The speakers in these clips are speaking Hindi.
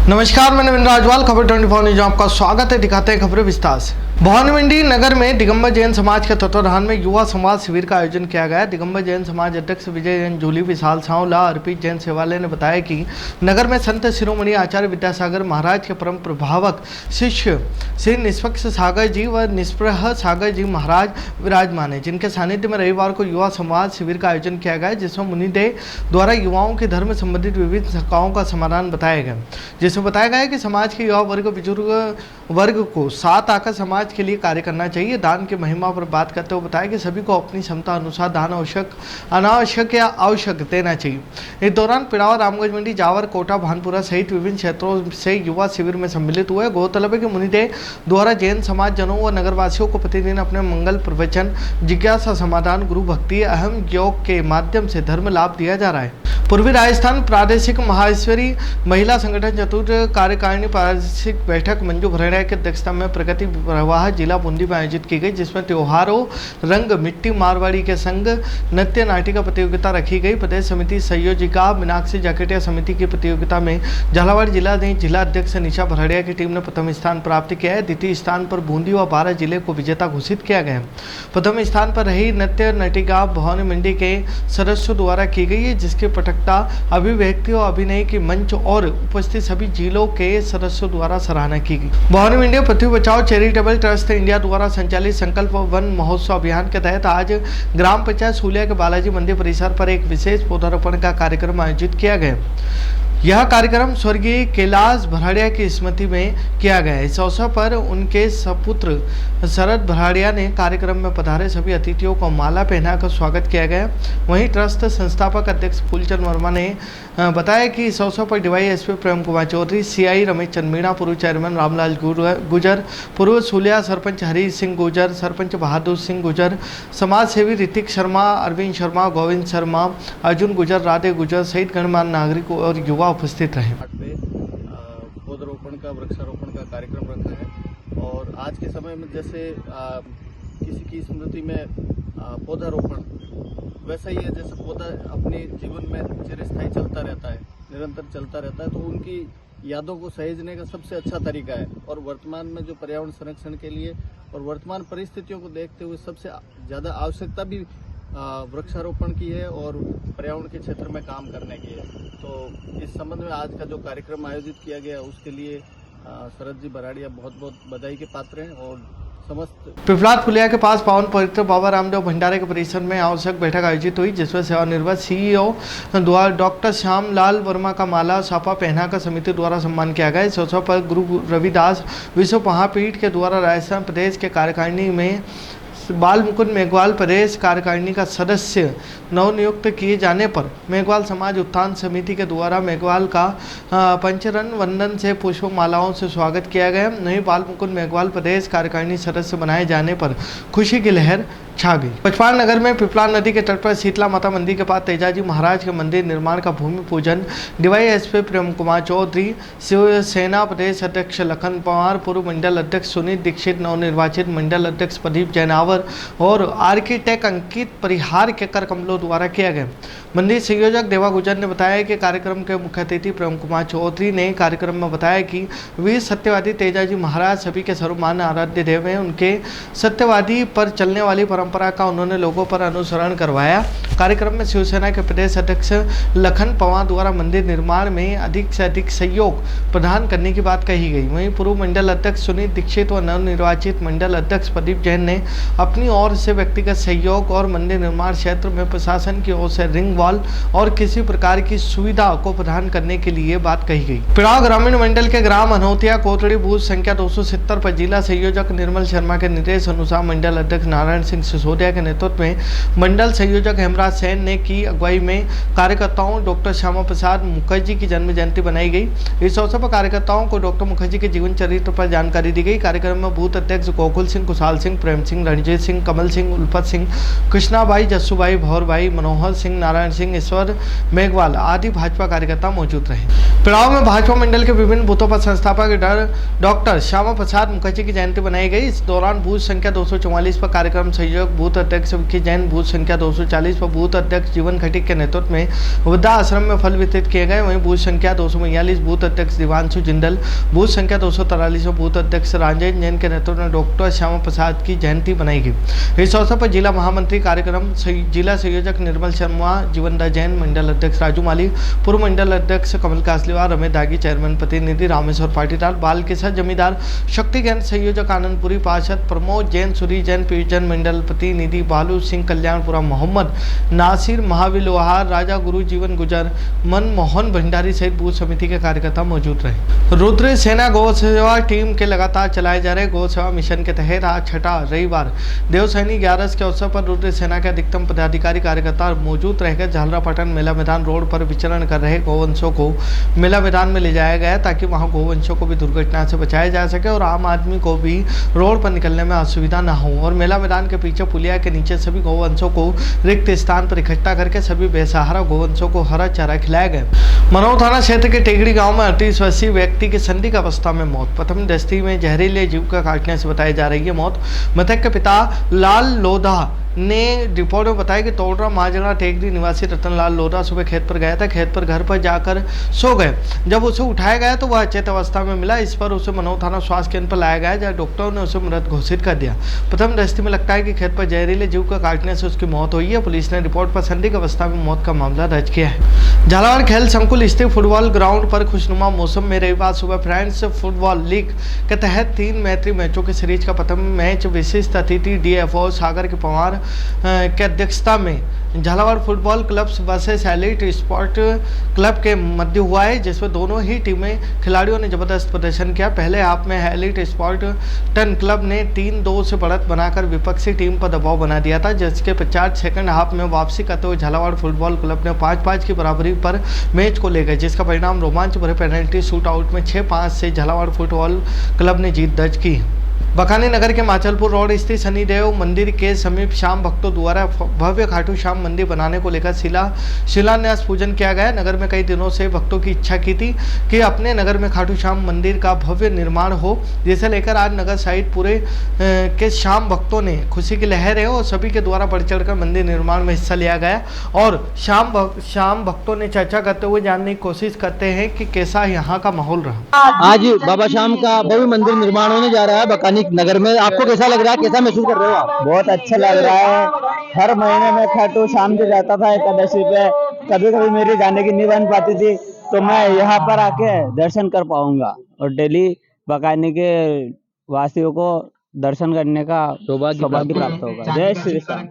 नमस्कार, मैं नवीन राजवाल, खबर 24 न्यूज में आपका स्वागत है। दिखाते हैं खबरें विस्तार से। भवानी नगर में दिगंबर जैन समाज के तत्वाधान में युवा संवाद शिविर का आयोजन किया गया। दिगंबर जैन समाज अध्यक्ष विजय जैन जूली विशाल सांवला अर्पित जैन सेवालय ने बताया कि नगर में संत शिरोमणि आचार्य विद्यासागर महाराज के परम प्रभावक शिष्य श्री निष्पक्ष सागर जी व निष्प्रह सागर जी महाराज विराजमान है, जिनके सानिध्य में रविवार को युवा संवाद शिविर का आयोजन किया गया, जिसमें मुनिदेव द्वारा युवाओं के धर्म संबंधित विविध शंकाओं का समाधान बताया गया। जिसमें बताया गया है कि समाज के युवा वर्ग बुजुर्ग वर्ग को साथ आकर समाज के लिए कार्य करना चाहिए। दान की महिमा पर बात करते हुए बताया कि सभी को अपनी क्षमता अनुसार दान अनावश्यक या आवश्यक देना चाहिए। इस दौरान पिड़ावा, रामगंज मंडी, जावर, कोटा, भानपुरा सहित विभिन्न क्षेत्रों से युवा शिविर में सम्मिलित हुए। गौरतलब है कि मुनिदेव द्वारा जैन समाज जनों व नगरवासियों को प्रतिदिन अपने मंगल प्रवचन, जिज्ञासा समाधान, गुरु भक्ति, अहम योग के माध्यम से धर्म लाभ दिया जा रहा है। पूर्वी राजस्थान प्रादेशिक महाईश्वरी महिला संगठन चतुर्थ कार्यकारिणी प्रादेशिक बैठक मंजू भरेड़ा की अध्यक्षता में प्रगति प्रवाह जिला बूंदी में आयोजित की गई, जिसमें त्योहारों, रंग, मिट्टी, मारवाड़ी के संग, नृत्य नाटिका प्रतियोगिता रखी गई। प्रदेश समिति संयोजिका मीनाक्षी जाकेटिया समिति की प्रतियोगिता में झालावाड़ जिला ने जिला अध्यक्ष निशा भरेड़ा की टीम ने प्रथम स्थान प्राप्त किया है। द्वितीय स्थान पर बूंदी व 12 जिले को विजेता घोषित किया गया। प्रथम स्थान पर रही नृत्य नाटिका भवानी मंडी के सदस्यों द्वारा की गई है, जिसकी पटकता, अभिव्यक्ति और अभिनय की मंच और उपस्थित सभी जिलों के सदस्यों द्वारा सराहना की गई। भवानी मंडी पृथ्वी बचाओ चैरिटेबल ट्रस्ट इंडिया द्वारा संचालित संकल्प वन महोत्सव अभियान के तहत आज ग्राम पंचायत सूलिया के बालाजी मंदिर परिसर पर एक विशेष पौधारोपण का कार्यक्रम आयोजित किया गया। यह कार्यक्रम स्वर्गीय कैलाश भराड़िया की स्मृति में किया गया। इस अवसर पर उनके सपुत्र शरद भराड़िया ने कार्यक्रम में पधारे सभी अतिथियों को माला पहनाकर स्वागत किया गया। वहीं ट्रस्ट संस्थापक अध्यक्ष फूलचंद वर्मा ने बताया कि इस अवसर पर डीवाईएसपी प्रेम कुमार चौधरी, सीआई रमेश चंद मीणा, पूर्व चेयरमैन रामलाल गुजर, पूर्व सूलिया सरपंच हरी सिंह गुजर, सरपंच बहादुर सिंह गुजर, समाज सेवी ऋतिक शर्मा, अरविंद शर्मा, गोविंद शर्मा, अर्जुन गुजर, राधे गुजर सहित गणमान्य नागरिक और युवा उपस्थित रहे। पौधारोपण का, वृक्षारोपण का कार्यक्रम रखा है और आज के समय में जैसे किसी की स्मृति में पौधारोपण वैसा ही है, जैसे पौधा अपने जीवन में चिरस्थायी चलता रहता है, निरंतर चलता रहता है, तो उनकी यादों को सहेजने का सबसे अच्छा तरीका है। और वर्तमान में जो पर्यावरण संरक्षण के लिए और वर्तमान परिस्थितियों को देखते हुए सबसे ज़्यादा आवश्यकता भी वृक्षारोपण की है और पर्यावरण के क्षेत्र में काम करने की है। तो इस संबंध में आज का जो कार्यक्रम आयोजित किया गया उसके लिए शरद जी भराड़िया बहुत बहुत बधाई के पात्र हैं। और समस्त पिपलाद पुलिया के पास पावन पवित्र बाबा रामदेव भंडारे के परिसर में आवश्यक बैठक आयोजित हुई, जिसमें सेवानिवृत्त सीईओ द्वारा डॉक्टर श्याम लाल वर्मा का माला साफा पहनाकर समिति द्वारा सम्मान किया गया। इस अवसर पर गुरु रविदास विश्व महापीठ के द्वारा राजस्थान प्रदेश के कार्यकारिणी में बाल मुकुंद मेघवाल प्रदेश कार्यकारिणी का सदस्य नवनियुक्त किए जाने पर मेघवाल समाज उत्थान समिति के द्वारा मेघवाल का पंचरण वंदन से पुष्प मालाओं से स्वागत किया गया। वहीं बाल मुकुंद मेघवाल प्रदेश कार्यकारिणी सदस्य बनाए जाने पर खुशी की लहर छा गई। पचपाल नगर में पिपला नदी के तट पर शीतला माता मंदिर के पास तेजाजी महाराज के मंदिर निर्माण का भूमि पूजन डीवाईएसपी प्रेम कुमार चौधरी, शिवसेना प्रदेश अध्यक्ष लखन पवार, पूर्व मंडल अध्यक्ष सुनील दीक्षित, नवनिर्वाचित मंडल अध्यक्ष प्रदीप जैनावर और आर्किटेक्ट अंकित परिहार के कर कमलों द्वारा किया गया। मंदिर संयोजक देवा गुजर ने बताया कि कार्यक्रम के मुख्य अतिथि प्रेम कुमार चौधरी ने कार्यक्रम में बताया कि वीर सत्यवादी तेजाजी महाराज सभी के सर्वमान्य आराध्य देव हैं। उनके सत्यवादी पर चलने वाली परंपरा का उन्होंने लोगों पर अनुसरण करवाया। कार्यक्रम में शिवसेना के प्रदेश अध्यक्ष लखन पवार द्वारा मंदिर निर्माण में अधिक से अधिक सहयोग प्रदान करने की बात कही गई। वहीं पूर्व मंडल अध्यक्ष सुनील दीक्षित व नवनिर्वाचित मंडल अध्यक्ष प्रदीप जैन ने अपनी ओर से व्यक्तिगत सहयोग और मंदिर निर्माण क्षेत्र में प्रशासन की ओर से रिंग वॉल और किसी प्रकार की सुविधा को प्रदान करने के लिए बात कही गई। पिड़ाव ग्रामीण मंडल के ग्राम अनोतिया कोतड़ी बूथ संख्या 270 पर जिला संयोजक निर्मल शर्मा के निर्देश अनुसार मंडल अध्यक्ष नारायण सिंह सिसोदिया के नेतृत्व में मंडल संयोजक हेमराज सेन ने की अगुवाई में कार्यकर्ताओं डॉक्टर श्यामा प्रसाद मुखर्जी की जन्म जयंती बनाई गई। इस अवसर पर कार्यकर्ताओं को डॉक्टर मुखर्जी के जीवन चरित्र पर जानकारी दी गई। कार्यक्रम में बूथ अध्यक्ष गोकुल सिंह, कुशाल सिंह, प्रेम सिंह, रणजीत सिंह, कमल सिंह, उल्फत सिंह, कृष्णाबाई, जस्सूबाई, भौरबाई, मनोहर सिंह, नारायण सिंह, ईश्वर मेघवाल आदि भाजपा कार्यकर्ता मौजूद रहे। पिड़ाव में भाजपा मंडल के विभिन्न बूथों पर संस्थापक डॉक्टर श्यामा प्रसाद मुखर्जी की जयंती बनाई गई। इस दौरान बूथ संख्या 244 पर कार्यक्रम संयोजक संयोजक बूथ अध्यक्ष विक्की जैन, बूथ संख्या 240 पर बूथ अध्यक्ष जीवन खटीक के नेतृत्व में वृद्धा आश्रम में फल वितरित किए गए। वहीं बूथ संख्या 242 बूथ अध्यक्ष दिवांशु जिंदल, बूथ संख्या 243 पर बूथ अध्यक्ष राजेंद्र जैन के नेतृत्व में डॉक्टर श्यामा प्रसाद की जयंती बनाई गई। इस अवसर पर जिला महामंत्री कार्यक्रम जिला संयोजक निर्मल शर्मा, जीवनदा जैन, मंडल अध्यक्ष राजू माली, पूर्व मंडल अध्यक्ष कमल कासलीवाल, रमेश दागी, चेयरमैन प्रतिनिधि रामेश्वर पाटीदार, बाल किशोर जमींदार, शक्ति जैन, संयोजक आनंदपुरी, पार्षद प्रमोद जैन, सूरी जैन, पीयूष जैन, मंडल प्रतिनिधि बालू सिंह, कल्याणपुरा मोहम्मद नासिर, महावीर लोहार, राजा गुरु, जीवन गुजर, मनमोहन भंडारी सहित बूथ समिति के कार्यकर्ता मौजूद रहे। रुद्र सेना गौ सेवा टीम के लगातार चलाए जा रहे गौ सेवा मिशन के तहत आज छठा रविवार देवसैनी 11 के अवसर पर रुद्र सेना के अधिकतम पदाधिकारी कार्यकर्ता मौजूद रहकर झालरापाटन मेला मैदान रोड पर विचरण कर रहे गौवंशों को मेला मैदान में ले जाया गया ताकि वहां गौवंशों को भी दुर्घटना से बचाया जा सके और आम आदमी को भी रोड पर निकलने में असुविधा न हो। और मेला मैदान के पीछे पुलिया के नीचे सभी गौवंशों को रिक्त स्थान पर इकट्ठा करके सभी बेसहारा गौवंशों को हरा चारा खिलाया गया। मनोर थाना क्षेत्र के टेगड़ी गांव में 38 वर्षीय व्यक्ति की संदिग्ध अवस्था में मौत। प्रथम दृष्टि में जहरीले जीव का काटने से बताई जा रही है मौत। मृतक के पिता लाल लोधा ने रिपोर्ट में बताया कि तोड़रा माजरा टेगरी निवासी रतनलाल लोधा सुबह खेत पर गया था। खेत पर घर पर जाकर सो गए। जब उसे उठाया गया तो वह अचेत अवस्था में मिला। इस पर उसे मनोर थाना स्वास्थ्य केंद्र पर लाया गया, जहां डॉक्टरों ने उसे मृत घोषित कर दिया। प्रथम दृष्टि में लगता है कि खेत पर जहरीले जीव का काटने से उसकी मौत हुई है। पुलिस ने रिपोर्ट पर संदिग्ध अवस्था में मौत का मामला दर्ज किया है। झालावाड़ खेल संकुल स्थित फुटबॉल ग्राउंड पर खुशनुमा मौसम में रविवार सुबह फ्रेंड्स फुटबॉल लीग के तहत 3 मैत्री मैचों की सीरीज का प्रथम मैच विशिष्ट अतिथि DFO सागर के पवार के अध्यक्षता में Jhalawar football club versus elite sport club के मध्य हुआ है, जिसमें दोनों ही टीमें खिलाड़ियों ने जबरदस्त प्रदर्शन किया। पहले हाफ में एलीट स्पोर्ट टन क्लब ने 3-2 से बढ़त बनाकर विपक्षी टीम पर दबाव बना दिया था, जिसके पश्चात सेकंड हाफ में वापसी करते हुए झालावाड़ फुटबॉल क्लब ने 5-5 की बराबरी पर मैच को ले गए, जिसका परिणाम रोमांच भरे पेनल्टी शूट आउट में 6-5 से झालावाड़ फुटबॉल क्लब ने जीत दर्ज की। बकानी नगर के माचलपुर रोड स्थित शनिदेव मंदिर के समीप शाम भक्तों द्वारा भव्य खाटू श्याम मंदिर बनाने को लेकर शिलान्यास पूजन किया गया। नगर में कई दिनों से भक्तों की इच्छा की थी कि अपने नगर में खाटू श्याम मंदिर का भव्य निर्माण हो, जिसे लेकर आज नगर सहित पूरे के श्याम भक्तों ने खुशी की लहर है और सभी के द्वारा बढ़ चढ़कर मंदिर निर्माण में हिस्सा लिया गया। और श्याम भक्तों ने चर्चा करते हुए जानने की कोशिश करते हैं कि कैसा यहाँ का माहौल रहा। आज बाबा श्याम का भव्य मंदिर निर्माण होने जा रहा है बकानी नगर में। आपको कैसा लग रहा है, कैसा महसूस कर रहे हो आप? बहुत अच्छा लग रहा है। हर महीने में खाटू श्याम जी जाता था एकादशी पे, कभी कभी मेरी जाने की नहीं बन पाती थी, तो मैं यहाँ पर आके दर्शन कर पाऊंगा और डेली बकानी के वासियों को दर्शन करने का सौभाग्य प्राप्त होगा। जय श्री राम।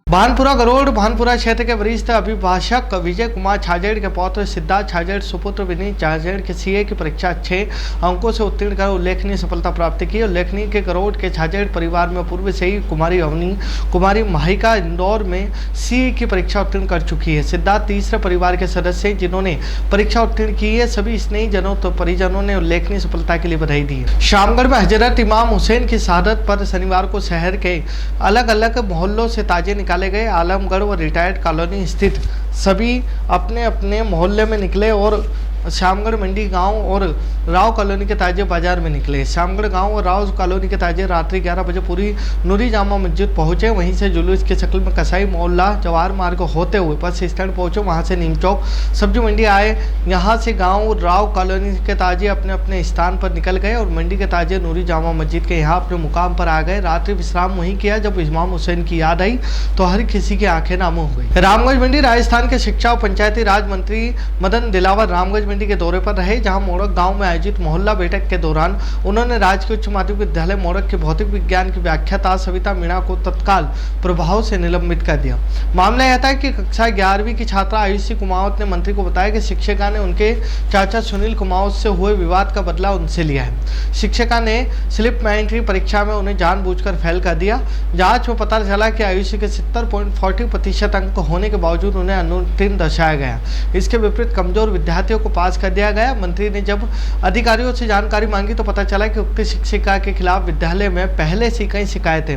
भानपुरा गरोड़ भानपुरा क्षेत्र के वरिष्ठ अभिभाषक विजय कुमार छाजेड़ के पौत्र सिद्धार्थ छाजेड़ सुपुत्र विनीत छाजेड़ के CA की परीक्षा 6 अंकों से उत्तीर्ण कर उल्लेखनीय सफलता प्राप्त की। उल्लेखनीय के गरोड़ के छाजेड़ परिवार में पूर्व से ही कुमारी अवनी कुमारी माहिका इंदौर में CA की परीक्षा उत्तीर्ण कर चुकी है। सिद्धार्थ तीसरे परिवार के सदस्य हैं जिन्होंने परीक्षा उत्तीर्ण की है। सभी स्नेही जनों तो परिजनों ने उल्लेखनीय सफलता के लिए बधाई दी है। शामगढ़ में हजरत इमाम हुसैन की शहादत पर शनिवार को शहर के अलग अलग मोहल्लों से ताजे निकाले गए। आलमगढ़ व रिटायर्ड कॉलोनी स्थित सभी अपने अपने मोहल्ले में निकले और श्यामगढ़ मंडी गांव और राव कॉलोनी के ताजे बाजार में निकले। श्यामगढ़ गांव और राव कॉलोनी के ताजे रात्रि 11 बजे पूरी नूरी जामा मस्जिद पहुंचे। वहीं से जुलूस की शक्ल में कसाई मोहल्ला जवाहर मार्ग होते हुए बस स्टैंड पहुंचे। वहां से नीम चौक सब्जी मंडी आए। यहां से गांव राव कॉलोनी के ताजे अपने अपने स्थान पर निकल गए और मंडी के ताजे नूरी जामा मस्जिद के यहाँ अपने मुकाम पर आ गए। रात्रि विश्राम वहीं किया। जब इमाम हुसैन की याद आई तो हर किसी की आंखें नाम हो गई। रामगंज मंडी राजस्थान के शिक्षा और पंचायती राज मंत्री मदन दिलावर रामगंज मंडी के दौरे पर रहे, जहां मोड़क गांव में आयोजित मोहल्ला बैठक के दौरान उन्होंने राजकीय उच्च माध्यमिक विद्यालय मोड़क के भौतिक विज्ञान की व्याख्याता सविता मीणा को तत्काल प्रभाव से निलंबित कर दिया। मामला यह था कि कक्षा 11वीं की छात्रा आयुषी कुमावत ने मंत्री को बताया कि शिक्षिका ने उनके चाचा सुनील कुमावत से हुए विवाद का बदला उनसे लिया है। शिक्षिका ने स्लिप में एंट्री परीक्षा में उन्हें जानबूझकर फेल कर दिया। जांच में पता चला कि आयुषी के 70.40% अंक होने के बावजूद उन्हें अनुत्तीर्ण दर्शाया गया। इसके विपरीत कमजोर विद्यार्थियों को पास कर दिया गया। मंत्री ने जब अधिकारियों से जानकारी मांगी तो पता चला कि उक्त शिक्षिका के खिलाफ विद्यालय में पहले से कई शिकायतें,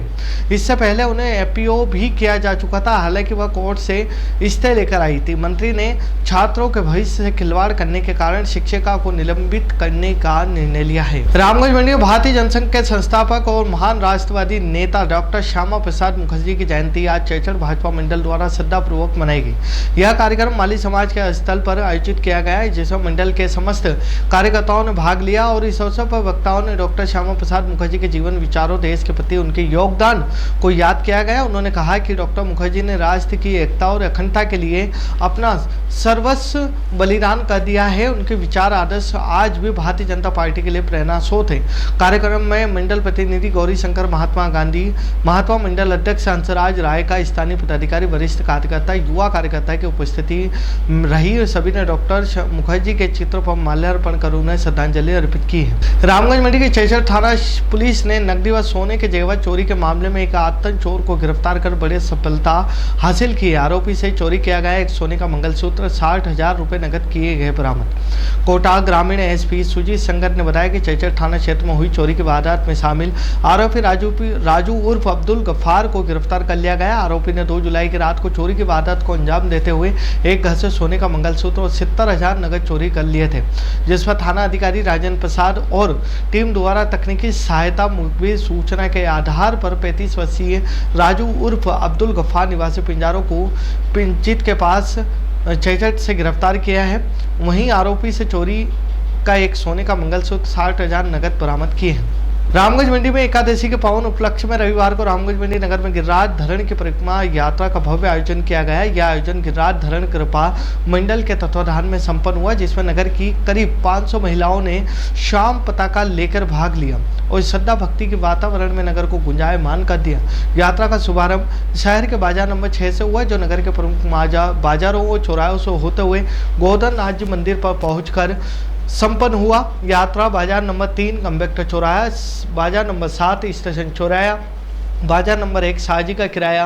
इससे पहले उन्हें एपीओ भी किया जा चुका था। हालांकि वह कोर्ट से स्टे लेकर आई थी। मंत्री ने छात्रों के भविष्य से खिलवाड़ करने के कारण शिक्षिका को निलंबित करने का निर्णय लिया है। रामगंज मंडी में भारतीय जनसंघ के संस्थापक और महान राष्ट्रवादी नेता डॉक्टर श्यामा प्रसाद मुखर्जी की जयंती आज चैचड़ भाजपा मंडल द्वारा श्रद्धापूर्वक मनाई गई। यह कार्यक्रम माली समाज के स्थल पर आयोजित किया गया है, जिसमें मंडल के समस्त कार्यकर्ताओं ने भाग लिया और इस अवसर पर वक्ताओं ने डॉक्टर श्यामा प्रसाद मुखर्जी के जीवन विचारों, देश के प्रति उनके योगदान को याद किया गया। उन्होंने कहा कि डॉक्टर मुखर्जी ने राष्ट्र की एकता और अखंडता के लिए अपना सर्वस्व बलिदान कर दिया है। उनके विचार आदर्श आज भी भारतीय जनता पार्टी के लिए प्रेरणा स्रोत है। कार्यक्रम में मंडल प्रतिनिधि गौरी शंकर, महात्मा गांधी, महात्मा मंडल अध्यक्ष हंसराज राय का स्थानीय पदाधिकारी, वरिष्ठ कार्यकर्ता, युवा कार्यकर्ता की उपस्थिति रही। सभी ने डॉक्टर मुखर्जी के चित्र पर माल्यार्पण कर उन्हें श्रद्धांजलि अर्पित की है। रामगंज मंडी के चैचड़ थाना पुलिस ने नकदी व सोने के जेवर चोरी के मामले में एक आतंक चोर को गिरफ्तार कर बड़ी सफलता हासिल की है। आरोपी से चोरी किया गया एक सोने का मंगलसूत्र, 60,000 रुपए नकद किए गए बरामद। कोटा ग्रामीण एसपी सुजीत संगत ने बताया कि चैचड़ थाना क्षेत्र में हुई चोरी की वारदात में शामिल आरोपी राजू उर्फ अब्दुल गफ्फार को गिरफ्तार कर लिया गया। आरोपी ने 2 जुलाई की रात को चोरी की वारदात को अंजाम देते हुए एक घर से सोने का मंगलसूत्र और 70,000 नकद चोरी कर लिए थे, जिस पर थाना अधिकारी राजेंद्र प्रसाद और टीम द्वारा तकनीकी सहायता मुखबिर सूचना के आधार पर 35 वर्षीय राजू उर्फ अब्दुल गफ्फार निवासी पिंजारों को पिंचित के पास चैचड़ से गिरफ्तार किया है। वहीं आरोपी से चोरी का एक सोने का मंगलसूत्र, 60,000 नकद बरामद किए हैं। रामगंज मंडी में एकादशी के पावन उपलक्ष्य में रविवार को रामगंज मंडी नगर में गिरिराज धरण की परिक्रमा यात्रा का भव्य आयोजन किया गया। यह आयोजन गिरिराज धरण कृपा मंडल के तत्वाधान में संपन्न हुआ, जिसमें नगर की करीब 500 महिलाओं ने शाम पताका लेकर भाग लिया और श्रद्धा भक्ति के वातावरण में नगर को गुंजायमान कर दिया। यात्रा का शुभारंभ शहर के बाजार नंबर 6 से हुआ, जो नगर के प्रमुख बाजारों और चौराहों से होते हुए गोवर्धन नाथ जी मंदिर पर पहुंचकर संपन्न हुआ। यात्रा बाजार नंबर 3 अम्बेडकर चौराहा, बाजार नंबर 7 स्टेशन चौराहा, बाजार नंबर 1 शाहजी का किराया,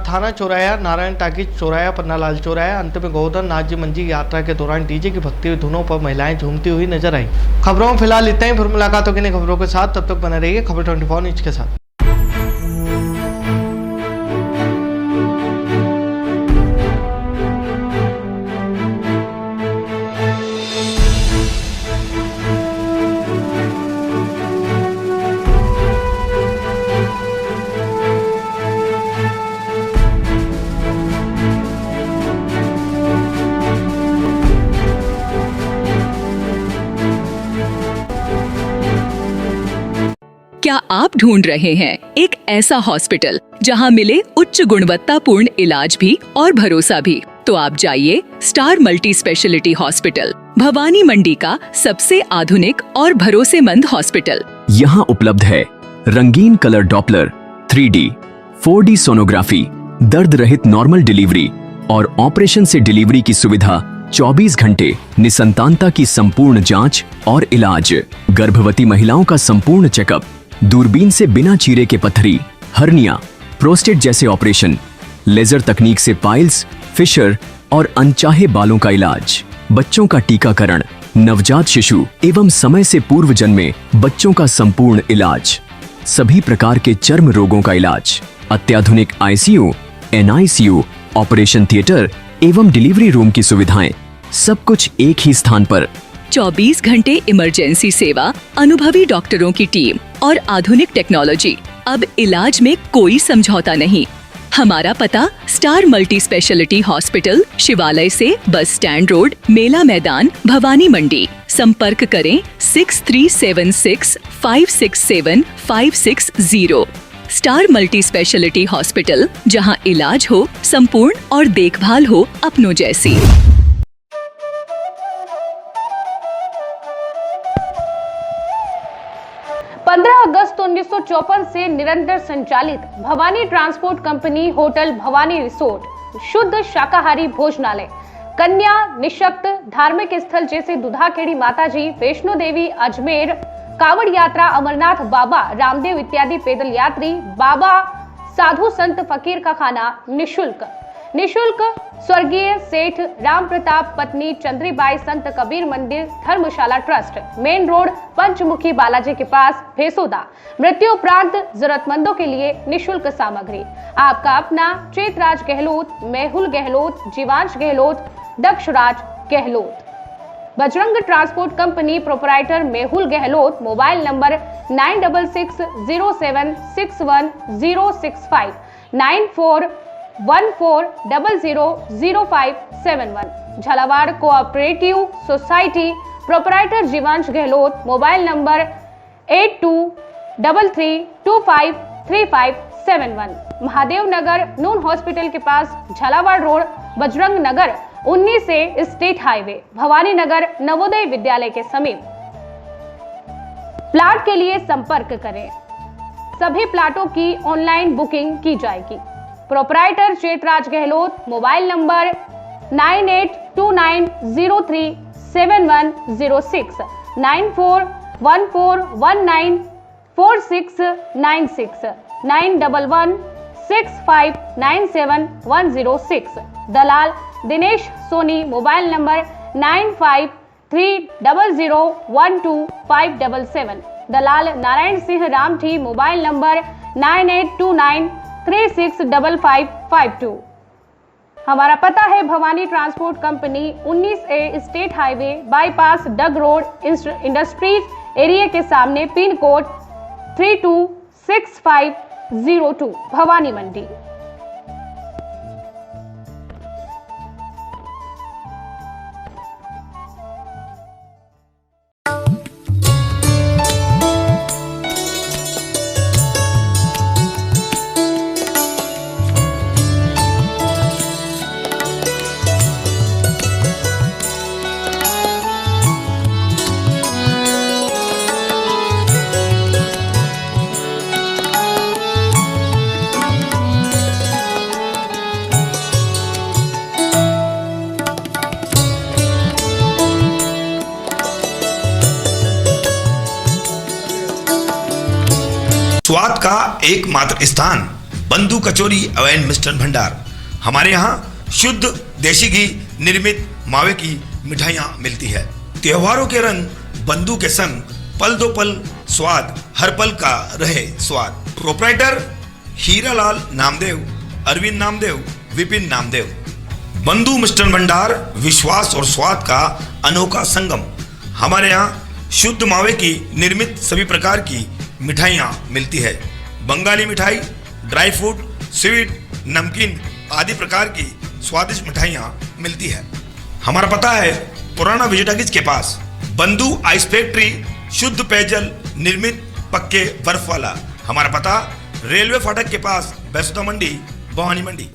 थाना चौराहा, नारायण टाकीज चौराहा, पन्नालाल चौराहा, अंत में गोवर्धन नाथ जी मंदिर। यात्रा के दौरान डीजे की भक्ति धुनों पर महिलाएं झूमती हुई नजर आई। खबरों में फिलहाल इतना ही। फिर मुलाकात होगी नई खबरों के साथ, तब तक बने रहिए खबर 24 न्यूज के साथ। क्या आप ढूंढ रहे हैं एक ऐसा हॉस्पिटल जहां मिले उच्च गुणवत्तापूर्ण इलाज भी और भरोसा भी? तो आप जाइए star multi speciality hospital, Bhawani Mandi का सबसे आधुनिक और भरोसेमंद हॉस्पिटल। यहाँ उपलब्ध है रंगीन colour Doppler, 3D, 4D sonography, दर्द रहित नॉर्मल डिलीवरी और ऑपरेशन से डिलीवरी की सुविधा, 24 घंटे निसंतानता की संपूर्ण जांच और इलाज, गर्भवती महिलाओं का संपूर्ण चेकअप, दूरबीन से बिना चीरे के पथरी, हर्निया, प्रोस्टेट जैसे ऑपरेशन, लेजर तकनीक से पाइल्स, फिशर और अनचाहे बालों का इलाज, बच्चों का टीकाकरण, नवजात शिशु एवं समय से पूर्व जन्मे बच्चों का संपूर्ण इलाज, सभी प्रकार के चर्म रोगों का इलाज, अत्याधुनिक ICU, NICU, ऑपरेशन थिएटर एवं डिलीवरी रूम की सुविधाएं, सब कुछ एक ही स्थान पर। 24 घंटे इमरजेंसी सेवा, अनुभवी डॉक्टरों की टीम और आधुनिक टेक्नोलॉजी। अब इलाज में कोई समझौता नहीं। हमारा पता स्टार मल्टी स्पेशलिटी हॉस्पिटल, शिवालय से बस स्टैंड रोड, मेला मैदान, भवानी मंडी। संपर्क करें 6376 567 560। स्टार मल्टी स्पेशलिटी हॉस्पिटल, जहां इलाज हो संपूर्ण और देखभाल हो अपनों जैसी। 15 अगस्त 1954 से निरंतर संचालित Bhavani transport company hotel Bhavani resort शुद्ध शाकाहारी भोजनालय, कन्या निशक्त धार्मिक स्थल जैसे दुधाखेड़ी माताजी, वैष्णो देवी, अजमेर, कावड़ यात्रा, अमरनाथ बाबा, रामदेव इत्यादि पैदल यात्री, बाबा, साधु संत फकीर का खाना निशुल्क। निशुल्क स्वर्गीय सेठ राम प्रताप पत्नी चंद्रीबाई संत कबीर मंदिर धर्मशाला ट्रस्ट, मेन रोड पंचमुखी बालाजी के पास भेसोदा। मृत्यु उपरांत जरूरतमंदों के लिए निशुल्क सामग्री। आपका अपना Chetraj Gehlot, Mehul Gehlot, Jivansh Gehlot, Dakshraj Gehlot. Bajrang transport company proprietor Mehul Gehlot, mobile number 9660761065, 9414000571। Jhalawar cooperative society proprietor Jivansh Gehlot, mobile number 8233253571। Mahadev Nagar नून हॉस्पिटल के पास झालावाड़ रोड, बजरंग नगर 19 से स्टेट हाईवे, भवानी नगर नवोदय विद्यालय के समीप। प्लाट के लिए संपर्क करें। सभी प्लाटों की ऑनलाइन बुकिंग की जाएगी। Proprietor Chetraj Gehlot, mobile number 9829037106, 9414194696, 9115957106। दलाल दिनेश सोनी, मोबाइल नंबर 9530012577। दलाल नारायण सिंह रामठी, मोबाइल नंबर 9829365552। हमारा पता है Bhawani transport company 19A state highway bypass Dag road industries area के सामने, पिन कोड 326502, भवानी मंडी। स्वाद का एकमात्र स्थान बंधु कचौरी एवं मिष्ठान भंडार। हमारे यहाँ शुद्ध देशी घी निर्मित मावे की मिठाइयाँ मिलती है। त्योहारों के रंग बंधु के संग, पल दो पल स्वाद, हर पल का रहे स्वाद। प्रोपराइटर हीरालाल नामदेव, अरविंद नामदेव, विपिन नामदेव। बंधु मिष्ठान भंडार विश्वास और स्वाद का अनोखा संगम। हमारे यहाँ शुद्ध मावे की निर्मित सभी प्रकार की मिठाइयाँ मिलती है। बंगाली मिठाई, ड्राई फ्रूट, स्वीट, नमकीन आदि प्रकार की स्वादिष्ट मिठाइयाँ मिलती है। हमारा पता है पुराना विजयटागिज के पास, बंधु आइस फैक्ट्री, शुद्ध पेयजल निर्मित पक्के बर्फ वाला। हमारा पता रेलवे फाटक के पास, बैसोदा मंडी, भवानी मंडी।